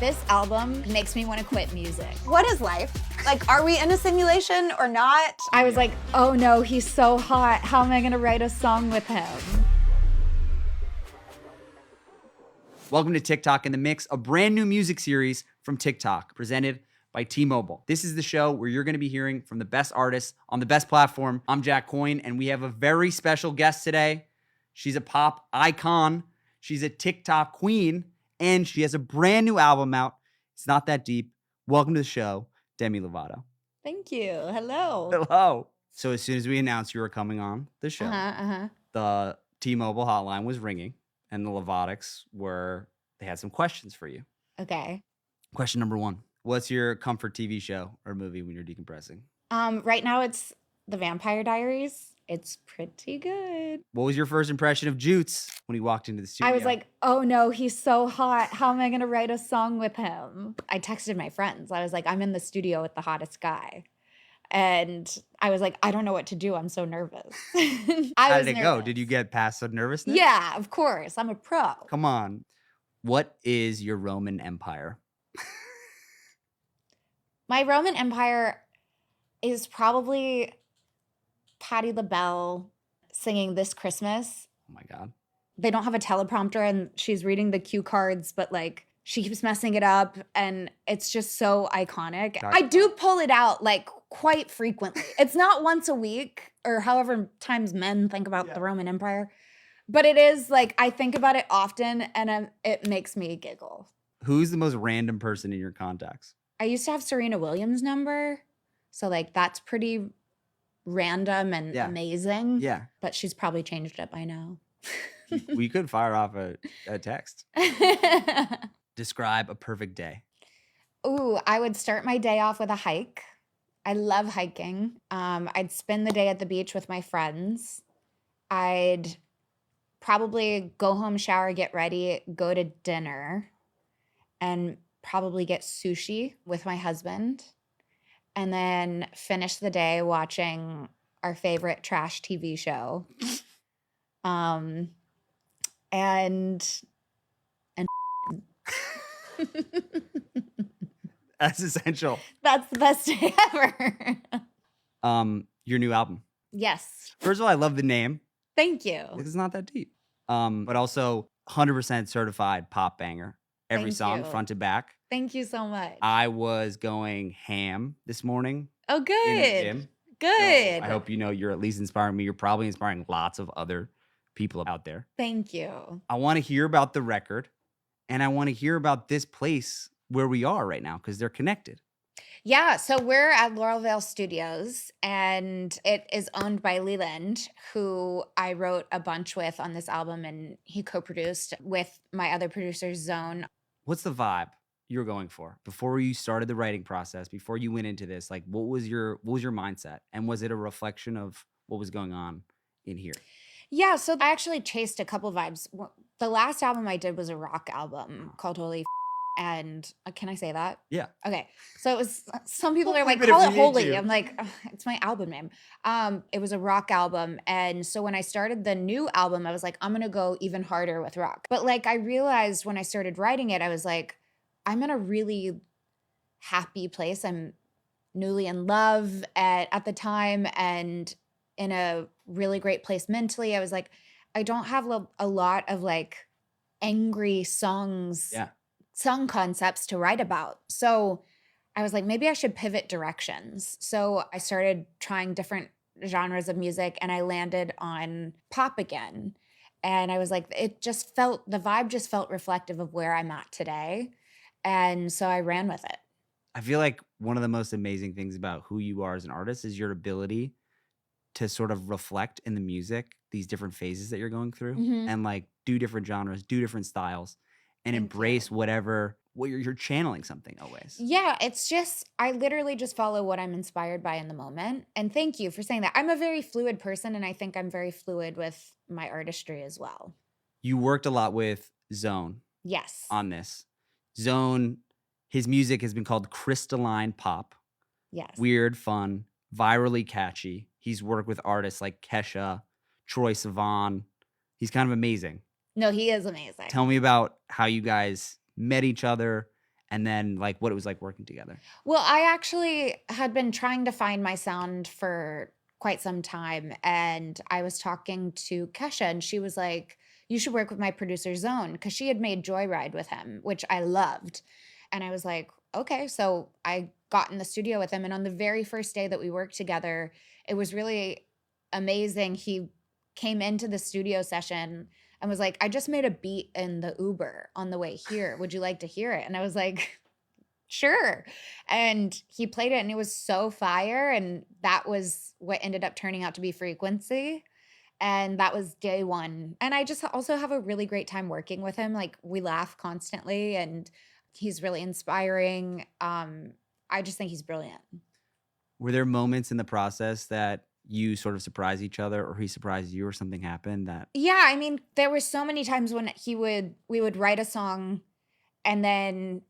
This album makes me want to quit music. What is life? Like, are we in a simulation or not? I was like, oh no, he's so hot. How am I gonna write a song with him? Welcome to TikTok in the Mix, a brand new music series from TikTok presented by T-Mobile. This is the show where you're going to be hearing from the best artists on the best platform. I'm Jack Coyne, and we have a very special guest today. She's a pop icon. She's a TikTok queen, and she has a brand new album out. It's not that deep. Welcome to the show, Demi Lovato. Thank you. Hello. Hello. So as soon as we announced you were coming on the show, the T-Mobile hotline was ringing, and the Lovatics they had some questions for you. Okay. Question number one. What's your comfort TV show or movie when you're decompressing? Right now it's The Vampire Diaries. It's pretty good. What was your first impression of Jutes when he walked into the studio? I was like, oh no, he's so hot. How am I gonna write a song with him? I texted my friends. I was like, I'm in the studio with the hottest guy. And I was like, I don't know what to do. I'm so nervous. How did it go? Did you get past the nervousness? Yeah, of course. I'm a pro. Come on. What is your Roman Empire? My Roman Empire is probably Patti LaBelle singing This Christmas. Oh my God. They don't have a teleprompter and she's reading the cue cards, but like she keeps messing it up and it's just so iconic. I do pull it out like quite frequently. It's not once a week or however times men think about the Roman Empire, but it is like I think about it often and it makes me giggle. Who's the most random person in your contacts? I used to have Serena Williams' number, so like that's pretty random and amazing. Yeah. But she's probably changed it by now. We could fire off a text. Describe a perfect day. Ooh, I would start my day off with a hike. I love hiking. I'd spend the day at the beach with my friends. I'd probably go home, shower, get ready, go to dinner, and probably get sushi with my husband. And then finish the day watching our favorite trash TV show. And That's essential. That's the best day ever. Your new album. Yes. First of all, I love the name. Thank you. It's not that deep. But also 100% certified pop banger. Every Thank song, you. front to back. Thank you so much. I was going ham this morning. Oh, In the good. gym. Good. So I hope you know you're at least inspiring me. You're probably inspiring lots of other people out there. Thank you. I want to hear about the record, and I want to hear about this place where we are right now because they're connected. Yeah, so we're at Laurelvale Studios, and it is owned by Leland, who I wrote a bunch with on this album, and he co-produced with my other producer, Zone. What's the vibe you're going for before you started the writing process? Before you went into this, like what was your mindset, and was it a reflection of what was going on in here? Yeah, so I actually chased a couple vibes. The last album I did was a rock album called Holy and can I say that? Yeah. Okay. So it was some people are We'll like, keep it call if it we need Holy. to. I'm like, "Ugh, it's my album name. It was a rock album. And so when I started the new album, I was like, I'm gonna go even harder with rock. But like I realized when I started writing it, I was like, I'm in a really happy place. I'm newly in love at the time and in a really great place mentally. I was like, I don't have a lot of like angry songs, song concepts to write about. So I was like, maybe I should pivot directions. So I started trying different genres of music and I landed on pop again. And I was like, the vibe just felt reflective of where I'm at today. And so I ran with it. I feel like one of the most amazing things about who you are as an artist is your ability to sort of reflect in the music these different phases that you're going through and like do different genres, do different styles, and embrace what you're channeling something always. Yeah, it's just, I literally just follow what I'm inspired by in the moment. And thank you for saying that. I'm a very fluid person and I think I'm very fluid with my artistry as well. You worked a lot with Zone Yes. on this. Zone, his music has been called crystalline pop. Yes. Weird, fun, virally catchy. He's worked with artists like Kesha, Troye Sivan. He's kind of amazing. No, he is amazing. Tell me about how you guys met each other and then like what it was like working together. Well, I actually had been trying to find my sound for quite some time, and I was talking to Kesha, and she was like, "You should work with my producer Zone," because she had made Joyride with him, which I loved. And I was like, "Okay." So I got in the studio with him, and on the very first day that we worked together, it was really amazing. He came into the studio session and was like, "I just made a beat in the Uber on the way here. Would you like to hear it?" And I was like, "Sure." And he played it and it was so fire. And that was what ended up turning out to be Frequency. And that was day one. And I just also have a really great time working with him. Like we laugh constantly and he's really inspiring. I just think he's brilliant. Were there moments in the process that you sort of surprised each other, or he surprised you, or something happened that? Yeah, I mean, there were so many times when we would write a song and then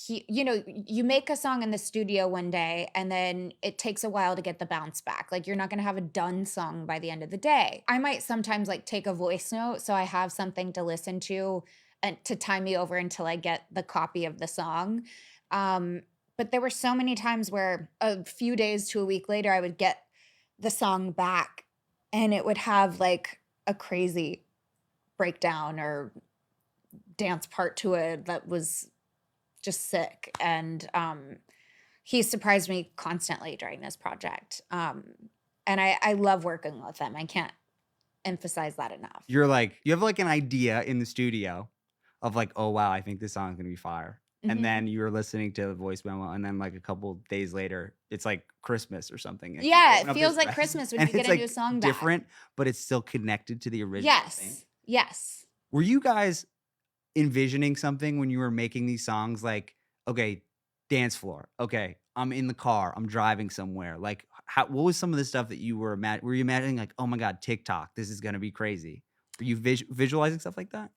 you make a song in the studio one day and then it takes a while to get the bounce back. Like you're not going to have a done song by the end of the day. I might sometimes like take a voice note so I have something to listen to and to time me over until I get the copy of the song. But there were so many times where a few days to a week later I would get the song back and it would have like a crazy breakdown or dance part to it that was just sick. And he surprised me constantly during this project. And I love working with him. I can't emphasize that enough. You're like, you have like an idea in the studio of like, oh wow, I think this song's gonna be fire. And Mhm. then you're listening to the voice memo, and then like a couple days later, it's like Christmas or something. And you Yeah, open it up feels this like mess, Christmas when and you get it's a like new song back. different, but it's still connected to the original thing. Yes. Yes. Were you guys envisioning something when you were making these songs? Like, okay, dance floor. Okay, I'm in the car. I'm driving somewhere. Like, what was some of the stuff that you were were you imagining? Like, oh my god, TikTok, this is gonna be crazy. Were you visualizing stuff like that?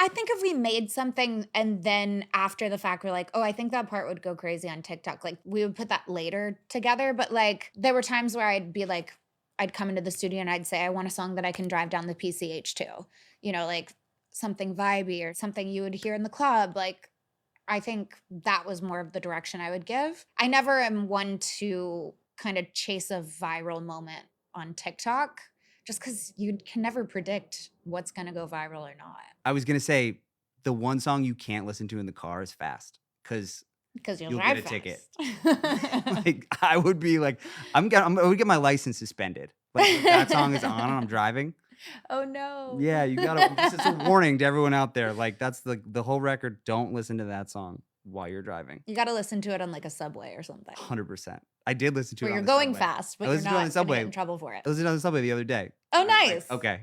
I think if we made something and then after the fact we're like, oh, I think that part would go crazy on TikTok, like we would put that later together. But like there were times where I'd be like, I'd come into the studio and I'd say, I want a song that I can drive down the PCH to, like something vibey or something you would hear in the club. Like I think that was more of the direction I would give. I never am one to kind of chase a viral moment on TikTok just because you can never predict what's going to go viral or not. I was gonna say the one song you can't listen to in the car is Fast, because Because you'll you'll drive get a ticket. fast. Like I would be like, I would get my license suspended. Like if that song is on and I'm driving. Oh no. Yeah, you gotta. This is a warning to everyone out there. Like that's the whole record. Don't listen to that song while you're driving. You got to listen to it on like a subway or something. 100%. I did listen to Where it. you're On the going subway. fast, but I you're listened to it on not the going to subway. get in trouble for it. I listened on the subway the other day. Oh, And I was like, nice. okay.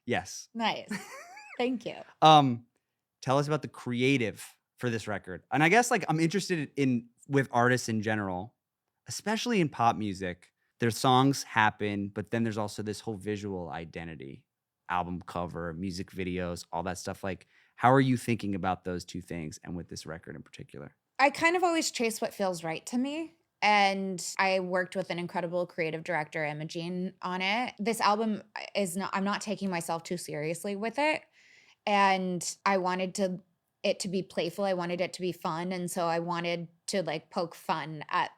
Yes. Nice. Thank you. Tell us about the creative for this record. And I guess like I'm interested in with artists in general, especially in pop music. Their songs happen, but then there's also this whole visual identity, album cover, music videos, all that stuff. Like, how are you thinking about those two things, and with this record in particular? I kind of always chase what feels right to me. And I worked with an incredible creative director, Imogene, on it. This album I'm not taking myself too seriously with it. And I wanted it to be playful. I wanted it to be fun. And so I wanted to like poke fun at,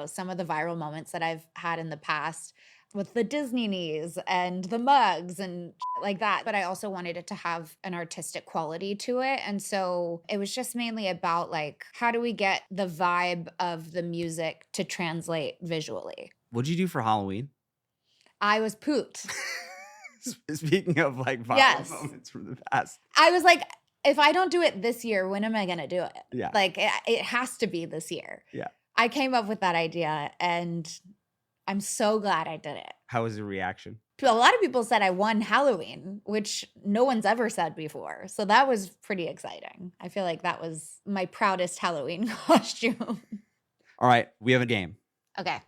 some of the viral moments that I've had in the past with the Disney knees and the mugs and shit like that. But I also wanted it to have an artistic quality to it. And so it was just mainly about like, how do we get the vibe of the music to translate visually? What'd you do for Halloween? I was pooped. Speaking of like viral Yes. moments from the past. I was like, if I don't do it this year, when am I going to do it? Yeah. Like it has to be this year. Yeah. I came up with that idea and I'm so glad I did it. How was the reaction? A lot of people said I won Halloween, which no one's ever said before. So that was pretty exciting. I feel like that was my proudest Halloween costume. All right, we have a game. Okay.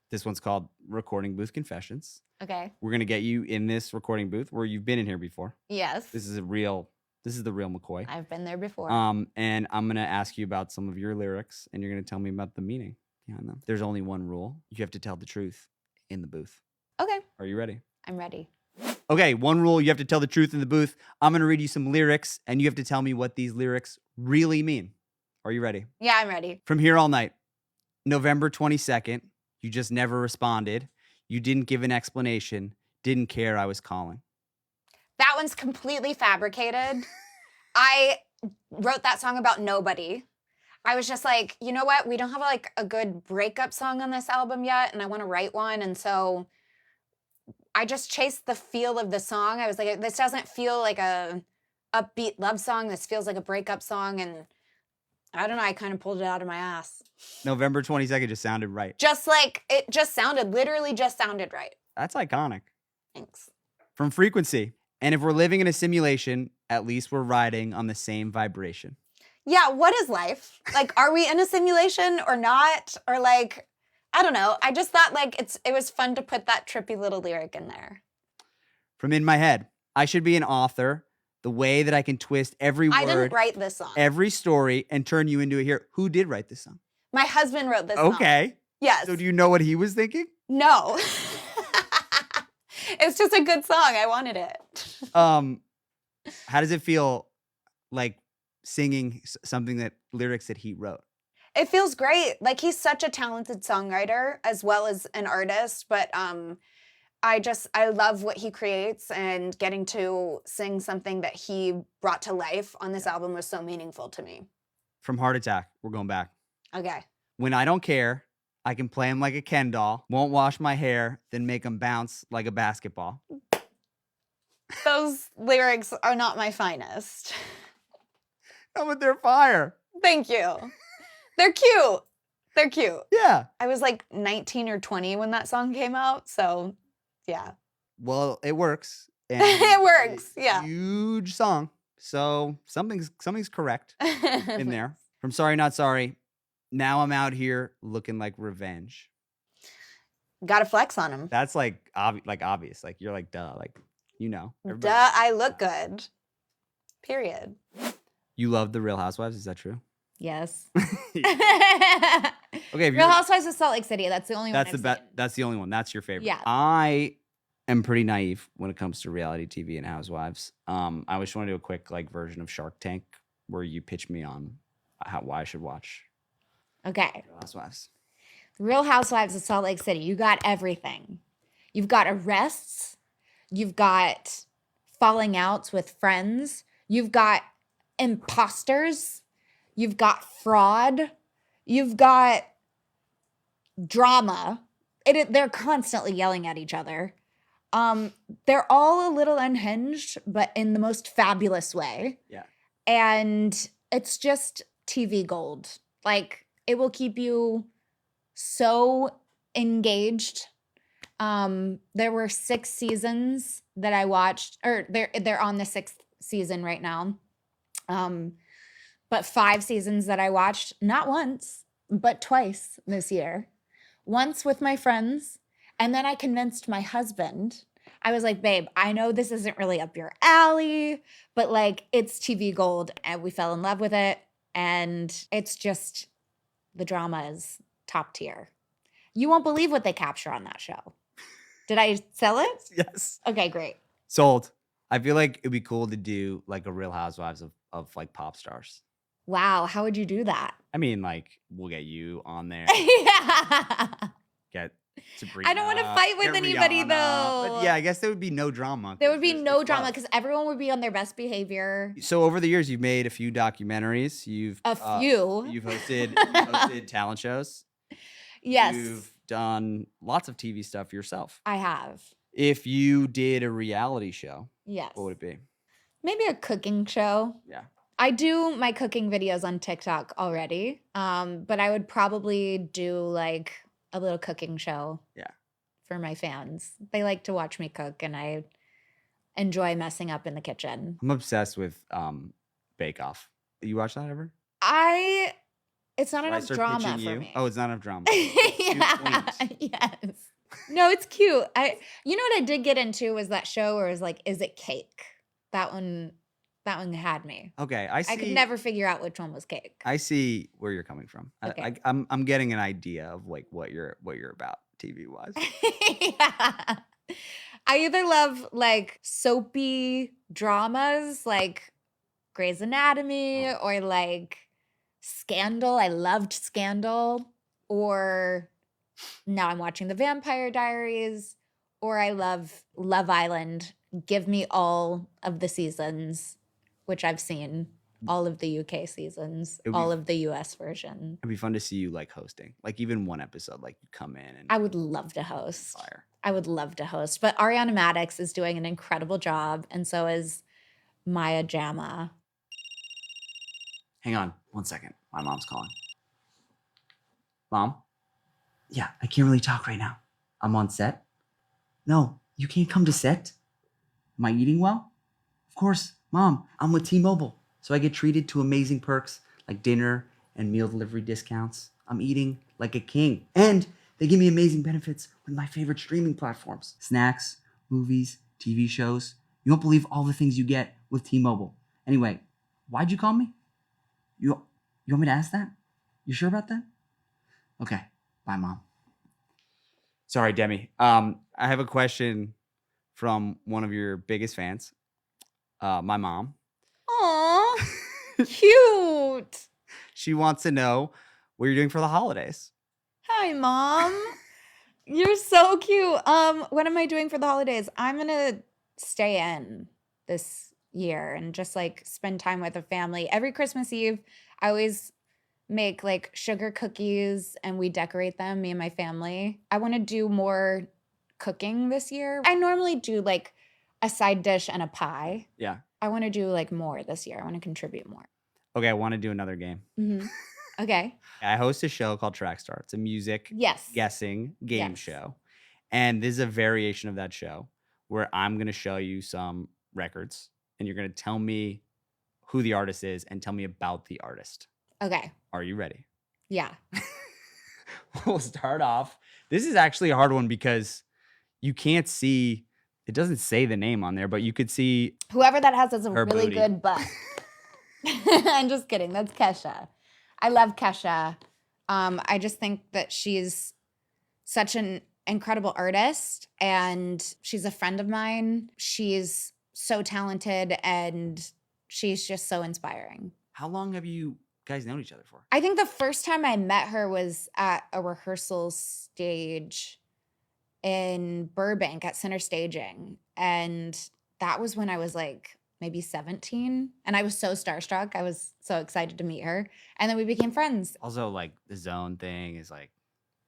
This one's called Recording Booth Confessions. Okay. We're gonna get you in this recording booth where you've been in here before. Yes. This is the real McCoy. I've been there before. And I'm gonna ask you about some of your lyrics, and you're gonna tell me about the meaning behind them. There's only one rule: you have to tell the truth in the booth. Okay. Are you ready? I'm ready. Okay, one rule: you have to tell the truth in the booth. I'm gonna read you some lyrics, and you have to tell me what these lyrics really mean. Are you ready? Yeah, I'm ready. From Here All Night, November 22nd. You just never responded. You didn't give an explanation. Didn't care I was calling. That one's completely fabricated. I wrote that song about nobody. I was just like, you know what? We don't have like a good breakup song on this album yet, and I want to write one. And so I just chased the feel of the song. I was like, this doesn't feel like a upbeat love song. This feels like a breakup song. And I don't know, I kind of pulled it out of my ass. November 22nd just sounded right. Just like, it just sounded, literally just sounded right. That's iconic. Thanks. From Frequency. And if we're living in a simulation, at least we're riding on the same vibration. Yeah, what is life? Like, are we in a simulation or not? Or like, I don't know. I just thought like it was fun to put that trippy little lyric in there. From In My Head. I should be an author. The way that I can twist every word, I didn't write this song. every story, and turn you into a hero. Who did write this song? My husband wrote this song. Okay. Yes. So do you know what he was thinking? No. It's just a good song. I wanted it. How does it feel like singing something that lyrics that he wrote? It feels great. Like, he's such a talented songwriter as well as an artist, but I love what he creates, and getting to sing something that he brought to life on this album was so meaningful to me. From Heart Attack, we're going back. Okay. When I don't care, I can play him like a Ken doll, won't wash my hair, then make him bounce like a basketball. Those lyrics are not my finest. Oh, but they're fire. Thank you. They're cute. They're cute. Yeah. I was like 19 or 20 when that song came out, so yeah. Well, it works. And It works, yeah. Huge song. So something's correct in there. From Sorry Not Sorry. Now I'm out here looking like revenge. Gotta flex on him. That's like obvious. Like you're like, duh. Like, you know. Duh, I look good. Period. You love the Real Housewives, is that true? Yes. Okay, Real Housewives of Salt Lake City. That's the only one. That's the only one. That's your favorite. Yeah. I am pretty naive when it comes to reality TV and housewives. I just want to do a quick like version of Shark Tank where you pitch me on why I should watch Okay. Real Housewives. Real Housewives of Salt Lake City. You got everything. You've got arrests. You've got falling outs with friends. You've got imposters. You've got fraud. You've got drama. They're constantly yelling at each other. They're all a little unhinged, but in the most fabulous way. Yeah. And it's just TV gold. Like, it will keep you so engaged. There were 6 seasons that I watched, or they're on the 6th season right now. But 5 seasons that I watched, not once, but twice this year. Once with my friends, and then I convinced my husband. I was like, babe, I know this isn't really up your alley, but like, it's TV gold, and we fell in love with it. And it's just, the drama is top tier. You won't believe what they capture on that show. Did I sell it? Yes. Okay, great. Sold. I feel like it'd be cool to do like a Real Housewives of like pop stars. Wow, how would you do that? I mean, like, we'll get you on there. Yeah. Get Sabrina. I don't want to fight with get anybody Rihanna. though. But yeah, I guess there would be no drama. There would be no it's drama love. because everyone would be on their best behavior. So over the years, you've made a few documentaries. You've Few. You've hosted talent shows. Yes. You've done lots of TV stuff yourself. I have. If you did a reality show, Yes. what would it be? Maybe a cooking show. Yeah. I do my cooking videos on TikTok already. But I would probably do like a little cooking show. Yeah. For my fans. They like to watch me cook, and I enjoy messing up in the kitchen. I'm obsessed with Bake Off. You watch that ever? It's not Should I enough start drama pitching for you? me. Oh, it's not enough drama. Yeah. Yes. No, it's cute. You know what I did get into was that show where it was like, is it cake? That one had me. Okay, I see. I could never figure out which one was cake. I see where you're coming from. Okay. I'm getting an idea of like what you're about TV wise. Yeah. I either love like soapy dramas like Grey's Anatomy or like Scandal. I loved Scandal. Or now I'm watching The Vampire Diaries. Or I love Love Island. Give me all of the seasons, which I've seen. All of the UK seasons, It would all be of the US version. it'd be fun to see you like hosting, like even one episode, like you come in and I would love to host. fire. I would love to host. But Ariana Madix is doing an incredible job, and so is Maya Jama. Hang on 1 second. My mom's calling. Mom? Yeah, I can't really talk right now. I'm on set. No, you can't come to set. Am I eating well? Of course, Mom. I'm with T-Mobile, so I get treated to amazing perks like dinner and meal delivery discounts. I'm eating like a king. And they give me amazing benefits with my favorite streaming platforms. Snacks, movies, TV shows. You won't believe all the things you get with T-Mobile. Anyway, why'd you call me? You want me to ask that? You sure about that? Okay. Bye, Mom. Sorry, Demi. I have a question from one of your biggest fans, my mom. Aw, cute. She wants to know what you're doing for the holidays. Hi, Mom. You're so cute. What am I doing for the holidays? I'm gonna stay in this year and just like spend time with the family. Every Christmas Eve, I always make like sugar cookies and we decorate them, me and my family. I want to do more cooking this year. I normally do like a side dish and a pie. Yeah. I want to do like more this year. I want to contribute more. Okay, I want to do another game. Okay. I host a show called Track Star. It's a music Yes. guessing game Yes. show. And this is a variation of that show where I'm going to show you some records and you're going to tell me who the artist is and tell me about the artist. Okay. Are you ready? Yeah. We'll start off. This is actually a hard one because you can't see, it doesn't say the name on there, but you could see Whoever that has a her really booty. good butt. I'm just kidding. That's Kesha. I love Kesha. I just think that she's such an incredible artist and she's a friend of mine. She's so talented and she's just so inspiring. How long have you guys known each other for? I think the first time I met her was at a rehearsal stage in Burbank at Center Staging. And that was when I was like maybe 17. And I was so starstruck. I was so excited to meet her. And then we became friends. Also, like the zone thing is like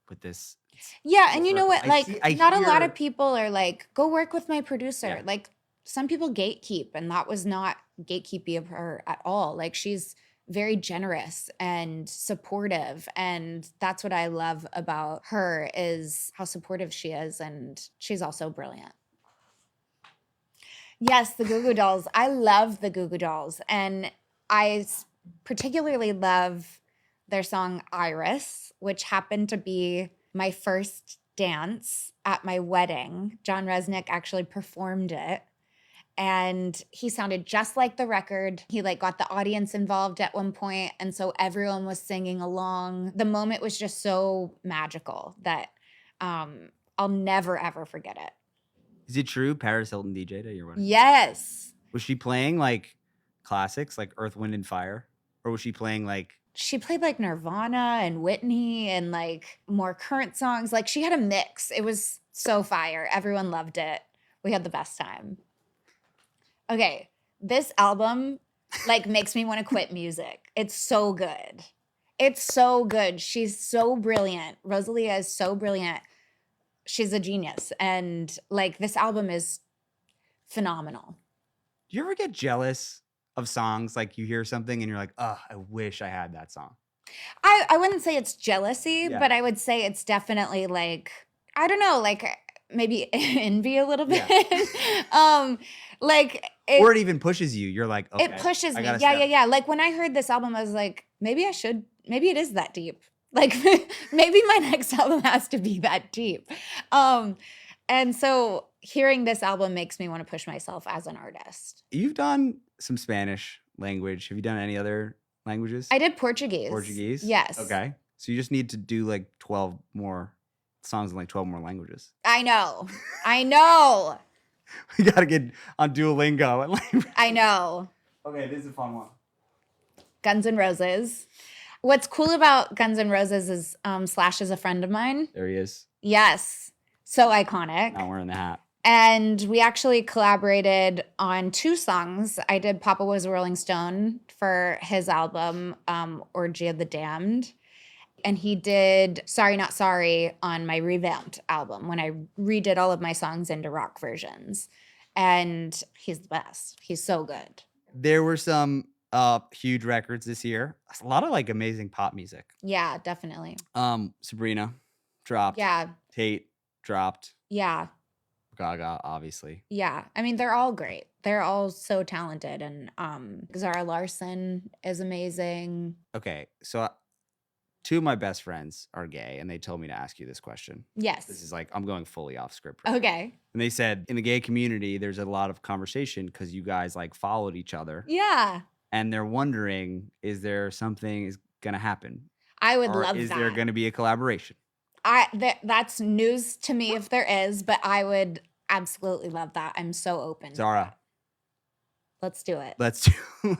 with this. Yeah. And you know what? I Like, see- I not a lot hear- of people are like, go work with my producer. Yeah. Like, some people gatekeep, and that was not gatekeeping of her at all. Like, she's very generous and supportive, and that's what I love about her is how supportive she is, and she's also brilliant. Yes, the Goo Goo Dolls. I love the Goo Goo Dolls, and I particularly love their song Iris, which happened to be my first dance at my wedding. John Resnick actually performed it. And he sounded just like the record. He like got the audience involved at one point, and so everyone was singing along. The moment was just so magical that I'll never ever forget it. Is it true Paris Hilton DJ'd at your wedding? Yes. Was she playing like classics like Earth, Wind, and Fire? Or was she playing like She played like Nirvana and Whitney and like more current songs. Like she had a mix. It was so fire. Everyone loved it. We had the best time. Okay, this album like makes me want to quit music. It's so good. It's so good. She's so brilliant. Rosalia is so brilliant. She's a genius. And like this album is phenomenal. do you ever get jealous of songs like you hear something and you're like, oh, I wish I had that song? I wouldn't say it's jealousy, Yeah. but I would say it's definitely like, I don't know, like maybe envy a little bit. Like Or it even pushes you. You're like, okay, it pushes I me. gotta Yeah, step. yeah, yeah. Like when I heard this album, I was like, maybe it is that deep. Like maybe my next album has to be that deep. And so hearing this album makes me want to push myself as an artist. You've done some Spanish language. Have you done any other languages? I did Portuguese. Portuguese? Yes. Okay. So you just need to do like 12 more songs in like 12 more languages. I know. I know. We gotta get on Duolingo. And like, I know. okay, this is a fun one. Guns N' Roses. What's cool about Guns N' Roses is Slash is a friend of mine. There he is. Yes. So iconic. Not wearing the hat. And we actually collaborated on 2 songs. I did Papa Was a Rolling Stone for his album, Orgy of the Damned. And he did Sorry Not Sorry on my revamped album when I redid all of my songs into rock versions. And he's the best. He's so good. There were some huge records this year. A lot of like amazing pop music. Yeah, definitely. Sabrina dropped. Yeah. Tate dropped. Yeah. Gaga, obviously. Yeah. I mean, they're all great. They're all so talented. And Zara Larson is amazing. Okay, so 2 of my best friends are gay, and they told me to ask you this question. This Yes. is like, I'm going fully off script. Right now. Okay. And they said in the gay community, there's a lot of conversation because you guys like followed each other. Yeah. And they're wondering, is there something is going to happen? I would Or love is that. there going to be a collaboration? That's news to me if there is, but I would absolutely love that. I'm so open. to Zara, that. Let's do it. let's do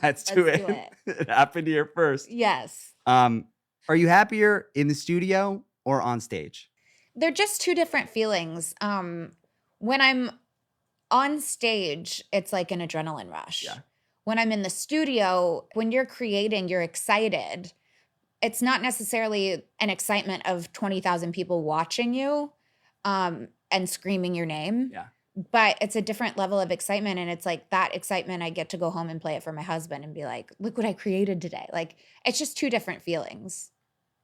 Let's it. do it. It happened here first. Yes. Are you happier in the studio or on stage? They're just 2 different feelings. When I'm on stage, it's like an adrenaline rush. Yeah. When I'm in the studio, when you're creating, you're excited. It's not necessarily an excitement of 20,000 people watching you and screaming your name. Yeah. But it's a different level of excitement. And it's like that excitement, I get to go home and play it for my husband and be like, look what I created today. Like, it's just 2 different feelings.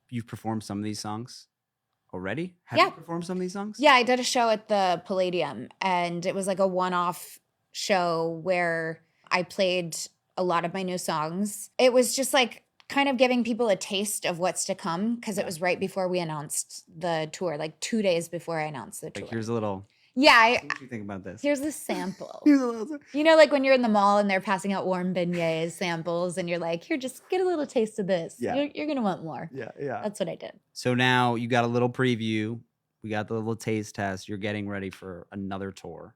You've performed some of these songs already? Have Yeah. you performed some of these songs? Yeah, I did a show at the Palladium, and it was like a one-off show where I played a lot of my new songs. It was just like kind of giving people a taste of what's to come because it was right before we announced the tour, like 2 days before I announced the tour. Like, here's a little. Yeah, What do you think about this? here's a sample. Here's a little. You know, like when you're in the mall and they're passing out warm beignets samples, and you're like, here, just get a little taste of this. Yeah. You're going to want more. Yeah, yeah. That's what I did. So now you got a little preview. We got the little taste test. You're getting ready for another tour.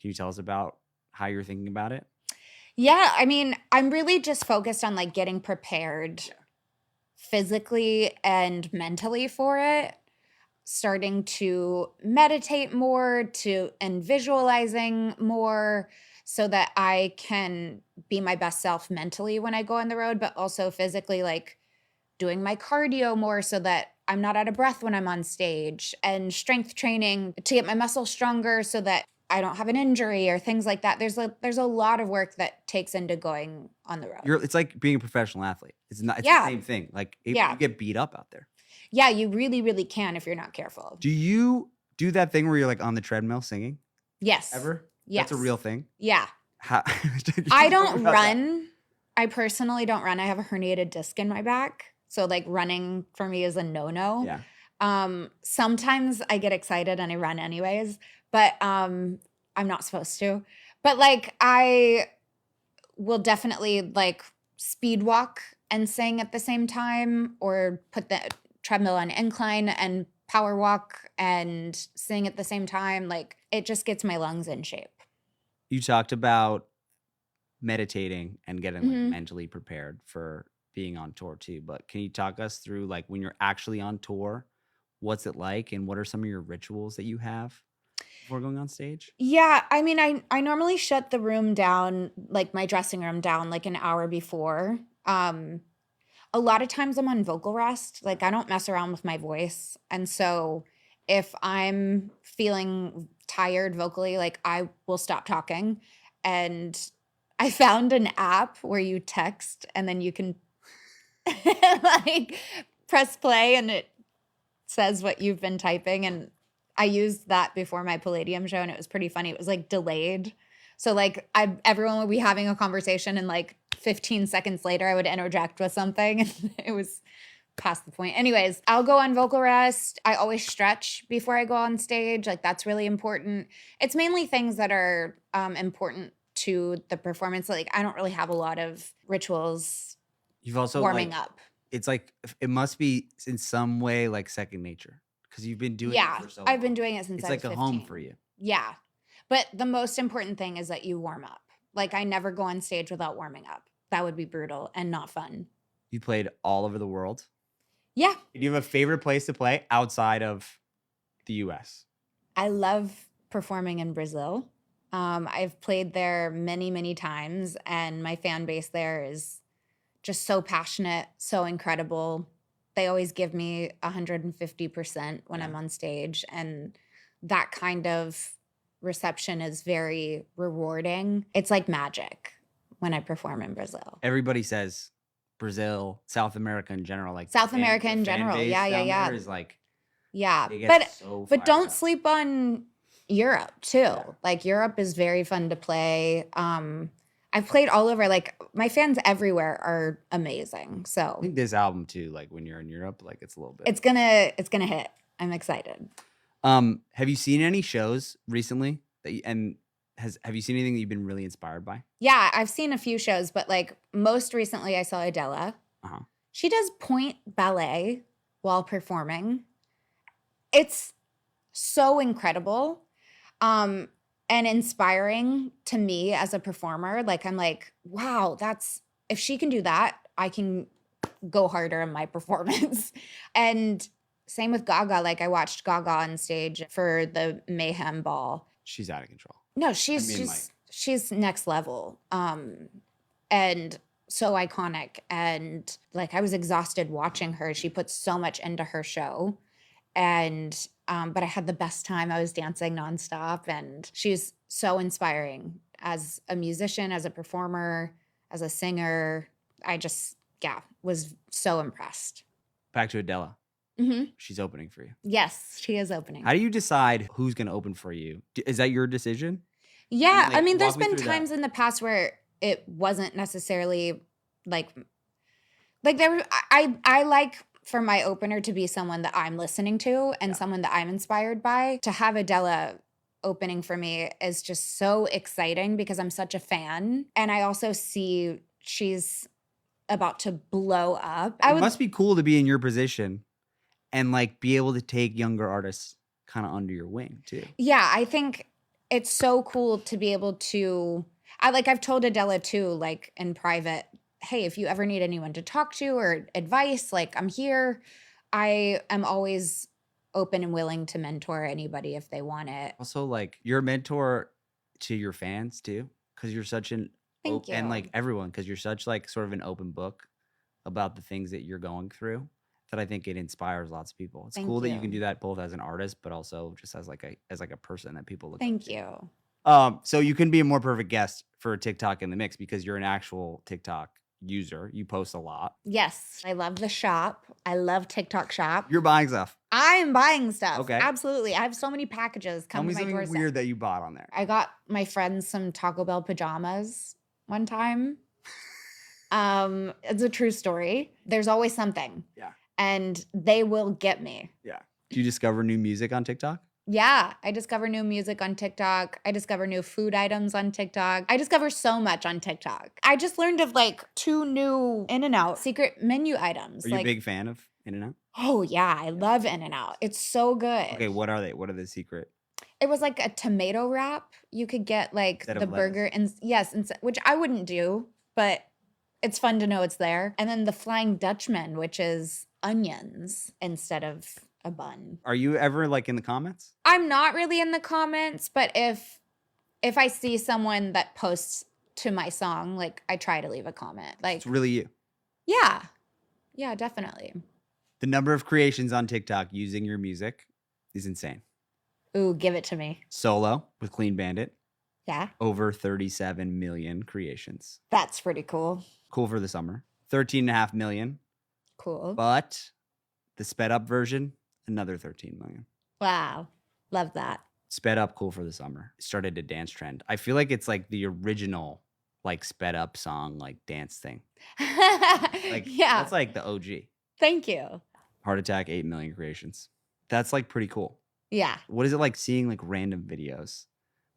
Can you tell us about how you're thinking about it? Yeah, I mean, I'm really just focused on like getting prepared physically and mentally for it. Starting to meditate more and visualizing more so that I can be my best self mentally when I go on the road, but also physically, like doing my cardio more so that I'm not out of breath when I'm on stage, and strength training to get my muscles stronger so that I don't have an injury or things like that. There's a lot of work that takes into going on the road. It's like being a professional athlete. It's not. It's Yeah. the same thing. Like Yeah. you get beat up out there. Yeah, you really, really can if you're not careful. Do you do that thing where you're like on the treadmill singing? Yes. Ever? Yes. That's a real thing. Yeah. How, I don't run. I personally don't run. I have a herniated disc in my back. So like running for me is a no-no. Yeah. Sometimes I get excited and I run anyways, but I'm not supposed to. But like I will definitely like speed walk and sing at the same time, or put the treadmill on incline and power walk and sing at the same time. Like it just gets my lungs in shape. You talked about meditating and getting like Mhm. mentally prepared for being on tour too. But can you talk us through like when you're actually on tour, what's it like, and what are some of your rituals that you have before going on stage? Yeah, I mean, I normally shut the room down, like my dressing room down, like an hour before. A lot of times I'm on vocal rest. Like I don't mess around with my voice. And so if I'm feeling tired vocally, like I will stop talking. And I found an app where you text and then you can like press play and it says what you've been typing. And I used that before my Palladium show and it was pretty funny. It was like delayed. So like everyone would be having a conversation and like 15 seconds later I would interject with something and it was past the point. Anyways, I'll go on vocal rest. I always stretch before I go on stage. Like that's really important. It's mainly things that are important to the performance. Like I don't really have a lot of rituals You've also warming like, up. It's like it must be in some way like second nature because you've been doing Yeah, it for so I've been long. doing it since It's I was like a home 15. for you. Yeah. But the most important thing is that you warm up. Like I never go on stage without warming up. That would be brutal and not fun. You played all over the world. Yeah, Do you have a favorite place to play outside of the US? I love performing in Brazil. I've played there many, many times, and my fan base there is just so passionate, so incredible. They always give me 150% when Yeah. I'm on stage, and that kind of reception is very rewarding. It's like magic when I perform in Brazil. Everybody says Brazil, South America in general, like South fan- America the in fan general. base Yeah, yeah, down there yeah. is like Yeah. they get But so but fired don't up. sleep on Europe too. Yeah. Like Europe is very fun to play. I've played all over. Like my fans everywhere are amazing. I So think this album too, like when you're in Europe, like it's a little bit. it's gonna hit. I'm excited. Have you seen any shows recently that have you seen anything that you've been really inspired by? Yeah, I've seen a few shows, but like most recently I saw Adele. Uh-huh. She does point ballet while performing. It's so incredible. And inspiring to me as a performer. Like I'm like, wow, that's if she can do that, I can go harder in my performance. And same with Gaga. Like I watched Gaga on stage for the Mayhem Ball. She's out of control. No, she's mean, she's next level. And so iconic. And like I was exhausted watching her. She puts so much into her show. And but I had the best time. I was dancing nonstop, and she's so inspiring as a musician, as a performer, as a singer. I just was so impressed. Back to Adele. Hmm. She's opening for you. Yes, she is opening. How do you decide who's going to open for you? Is that your decision? Yeah, like, I mean, there's walk me been through that. times in the past where it wasn't necessarily like there. I like for my opener to be someone that I'm listening to and someone that I'm inspired by. To have Adele opening for me is just so exciting because I'm such a fan, and I also see she's about to blow up. It must be cool to be in your position and like be able to take younger artists kind of under your wing too. Yeah, I think it's so cool to be able to I've told Adele too, like in private, hey, if you ever need anyone to talk to or advice, like I'm here. I am always open and willing to mentor anybody if they want it. Also, like you're a mentor to your fans too, because you're such an Thank you. and like everyone, because you're such like sort of an open book about the things that you're going through. That I think it inspires lots of people. It's Thank cool that you you. can do that both as an artist, but also just as like a person that people look up Thank to. you. So you can be a more perfect guest for TikTok in the mix because you're an actual TikTok user. You post a lot. Yes, I love the shop. I love TikTok shop. You're buying stuff. I'm buying stuff. Okay. Absolutely. I have so many packages Tell coming me to my something doorstep. weird that you bought on there. I got my friends some Taco Bell pajamas one time. It's a true story. There's always something. Yeah. And they will get me. Yeah. Do you discover new music on TikTok? Yeah, I discover new music on TikTok. I discover new food items on TikTok. I discover so much on TikTok. I just learned of like 2 new In-N-Out secret menu items. Are you a big fan of In-N-Out? Oh yeah, I love In-N-Out. It's so good. Okay, what are they? What are the secret? It was like a tomato wrap. You could get like Instead the of lettuce. burger and yes, which I wouldn't do, but it's fun to know it's there. And then the Flying Dutchman, which is onions instead of a bun. Are you ever like in the comments? I'm not really in the comments, but if I see someone that posts to my song, like I try to leave a comment. Like It's really you. yeah. Yeah, definitely. The number of creations on TikTok using your music is insane. Ooh, give it to me. Solo with Clean Bandit, Yeah. over 37 million creations. That's pretty cool. Cool for the summer. 13.5 million. Cool. But the sped up version, another 13 million. Wow. Love that. Sped up, cool for the summer. Started a dance trend. I feel like it's like the original like sped up song, like dance thing. Like yeah. that's like the OG. Thank you. Heart Attack, 8 million creations. That's like pretty cool. Yeah. What is it like seeing like random videos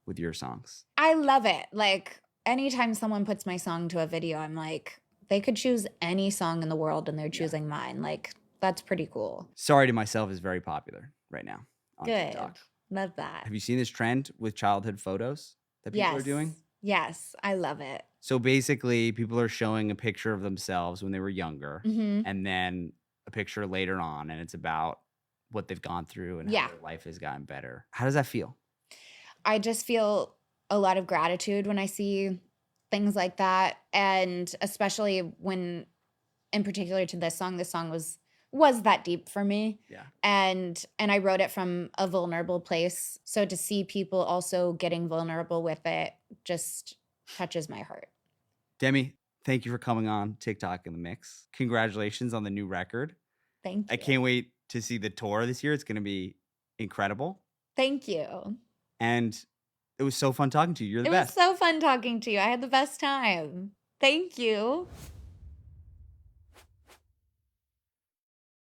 with your songs? I love it. Like anytime someone puts my song to a video, I'm like, they could choose any song in the world and they're choosing mine. Like that's pretty cool. Sorry to Myself is very popular right now on Good. TikTok. Love that. Have you seen this trend with childhood photos that people are doing? Yes, I love it. So basically, people are showing a picture of themselves when they were younger, Mhm. and then a picture later on, and it's about what they've gone through and how Yeah. their life has gotten better. How does that feel? I just feel a lot of gratitude when I see things like that, and especially when in particular to this song was that deep for me, Yeah. and I wrote it from a vulnerable place, so to see people also getting vulnerable with it just touches my heart. Demi, thank you for coming on TikTok in the Mix. Congratulations on the new record. Thank I you. can't wait to see the tour this year. It's going to be incredible. Thank you. And it was so fun talking to you. You're the It was best. so fun talking to you. I had the best time. Thank you.